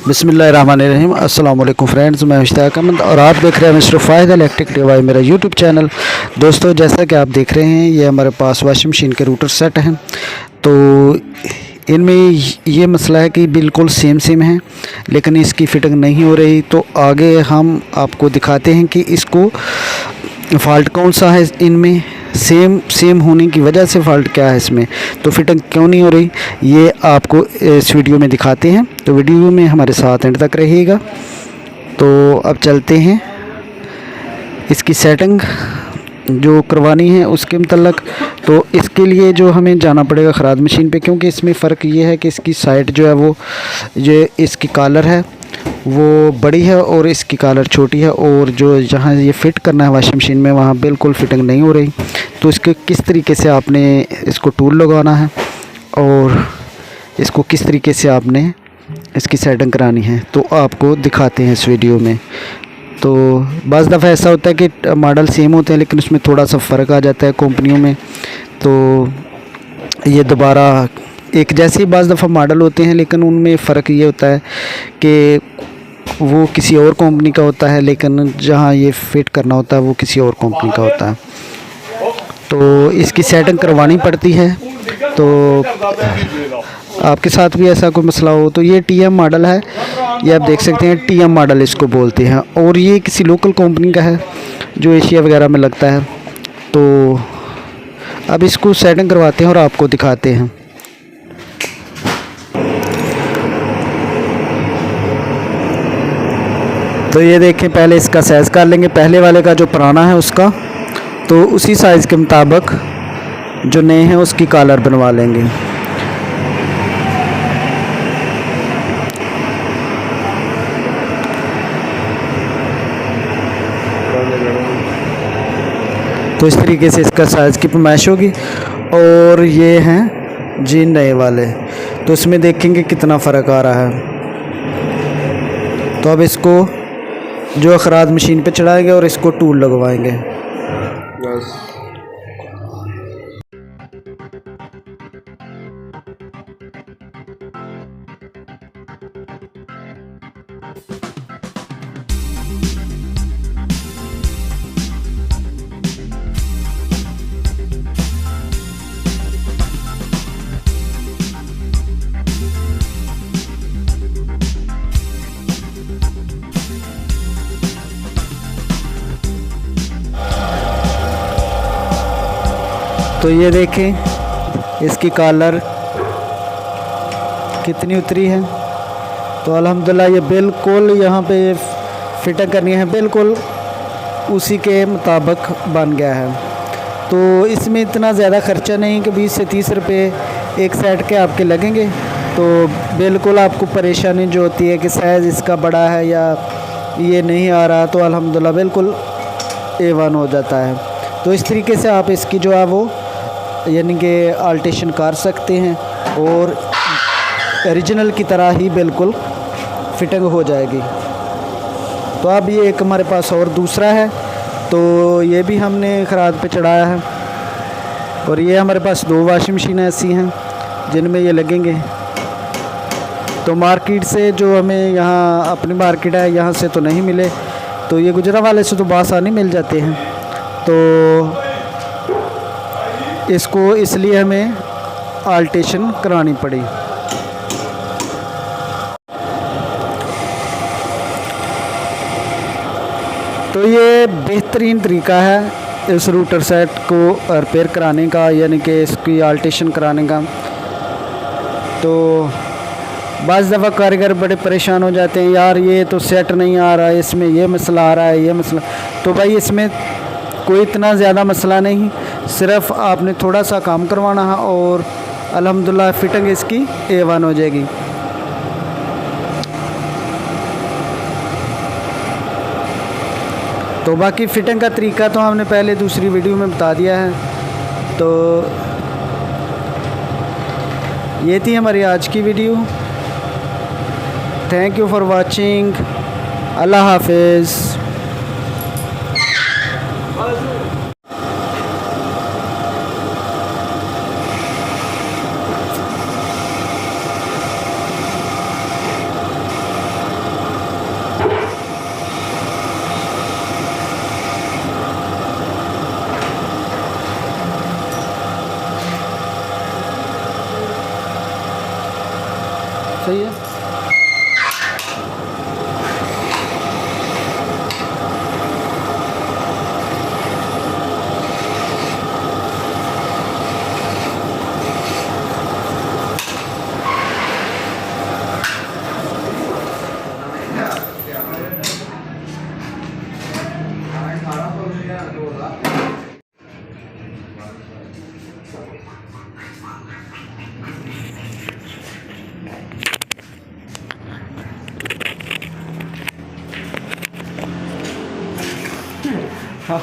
बिस्मिल्लाहिर्रहमानिर्रहीम। अस्सलाम वालेकुम फ्रेंड्स, मैं मुश्ताक अहमद और आप देख रहे हैं मिस्टर फ़ाहिद इलेक्ट्रिक डिवाइस मेरा यूट्यूब चैनल। दोस्तों, जैसा कि आप देख रहे हैं, ये हमारे पास वॉशिंग मशीन के रूटर सेट हैं। तो इनमें ये मसला है कि बिल्कुल सेम है, लेकिन इसकी फ़िटिंग नहीं हो रही। तो आगे हम आपको दिखाते हैं कि इसको फ़ॉल्ट कौन सा है इनमें, सेम होने की वजह से फ़ॉल्ट क्या है इसमें, तो फिटिंग क्यों नहीं हो रही, ये आपको इस वीडियो में दिखाते हैं। तो वीडियो में हमारे साथ एंड तक रहिएगा। तो अब चलते हैं इसकी सेटिंग जो करवानी है उसके मतलब। तो इसके लिए जो हमें जाना पड़ेगा खराद मशीन पे, क्योंकि इसमें फ़र्क ये है कि इसकी साइड जो है वो जो इसकी कॉलर है वो बड़ी है और इसकी कॉलर छोटी है, और जो जहाँ ये फ़िट करना है वॉशिंग मशीन में वहाँ बिल्कुल फ़िटिंग नहीं हो रही। तो इसके किस तरीके से आपने इसको टूल लगाना है और इसको किस तरीके से आपने इसकी सेटिंग करानी है, तो आपको दिखाते हैं इस वीडियो में। तो बज़ दफ़ा ऐसा होता है कि मॉडल सेम होते हैं लेकिन उसमें थोड़ा सा फ़र्क आ जाता है कंपनियों में। तो ये दोबारा एक जैसे ही बज़ दफ़ा मॉडल होते हैं, लेकिन उनमें फ़र्क ये होता है कि वो किसी और कंपनी का होता है, लेकिन जहाँ ये फ़िट करना होता है वो किसी और कंपनी का होता है। तो इसकी सेटिंग करवानी पड़ती है। तो आपके साथ भी ऐसा कोई मसला हो तो ये टीएम मॉडल है, ये आप देख सकते हैं, टीएम मॉडल इसको बोलते हैं, और ये किसी लोकल कंपनी का है जो एशिया वगैरह में लगता है। तो अब इसको सेटिंग करवाते हैं और आपको दिखाते हैं। तो ये देखें, पहले इसका साइज़ कर लेंगे, पहले वाले का जो पुराना है उसका, तो उसी साइज़ के मुताबिक जो नए हैं उसकी कॉलर बनवा लेंगे। तो इस तरीके से इसका साइज़ की पैमाइश होगी। और ये हैं जी नए वाले, तो इसमें देखेंगे कितना फ़र्क आ रहा है। तो अब इसको जो खराद मशीन पे चढ़ाएंगे और इसको टूल लगवाएंगे बस। तो ये देखें इसकी कॉलर कितनी उतरी है। तो अल्हम्दुलिल्लाह ये बिल्कुल यहाँ पे फिटिंग करनी है, बिल्कुल उसी के मुताबिक बन गया है। तो इसमें इतना ज़्यादा ख़र्चा नहीं कि 20 से 30 रुपये एक सेट के आपके लगेंगे। तो बिल्कुल आपको परेशानी जो होती है कि साइज़ इसका बड़ा है या ये नहीं आ रहा, तो अल्हम्दुलिल्लाह बिल्कुल A1 हो जाता है। तो इस तरीके से आप इसकी जो है वो यानी कि अल्टेशन कर सकते हैं और ओरिजिनल की तरह ही बिल्कुल फिटिंग हो जाएगी। तो अब ये एक हमारे पास और दूसरा है, तो ये भी हमने खराद पे चढ़ाया है। और ये हमारे पास 2 वॉशिंग मशीन ऐसी हैं जिनमें ये लगेंगे। तो मार्केट से जो हमें यहाँ अपनी मार्केट है यहाँ से तो नहीं मिले, तो ये गुजरा वाले से तो बासानी मिल जाते हैं। तो इसको इसलिए हमें अल्टेशन करानी पड़ी। तो ये बेहतरीन तरीका है इस रूटर सेट को रिपेयर कराने का, यानी कि इसकी अल्टेशन कराने का। तो बाज़ दफ़ा कारीगर बड़े परेशान हो जाते हैं, यार ये तो सेट नहीं आ रहा है, इसमें ये मसला आ रहा है, ये मसला। तो भाई इसमें कोई इतना ज़्यादा मसला नहीं, सिर्फ़ आपने थोड़ा सा काम करवाना है और अल्हम्दुलिल्लाह फिटिंग इसकी A1 हो जाएगी। तो बाकी फ़िटिंग का तरीका तो हमने पहले दूसरी वीडियो में बता दिया है। तो ये थी हमारी आज की video. Thank you for watching. अल्लाह हाफिज़। सही है। हाँ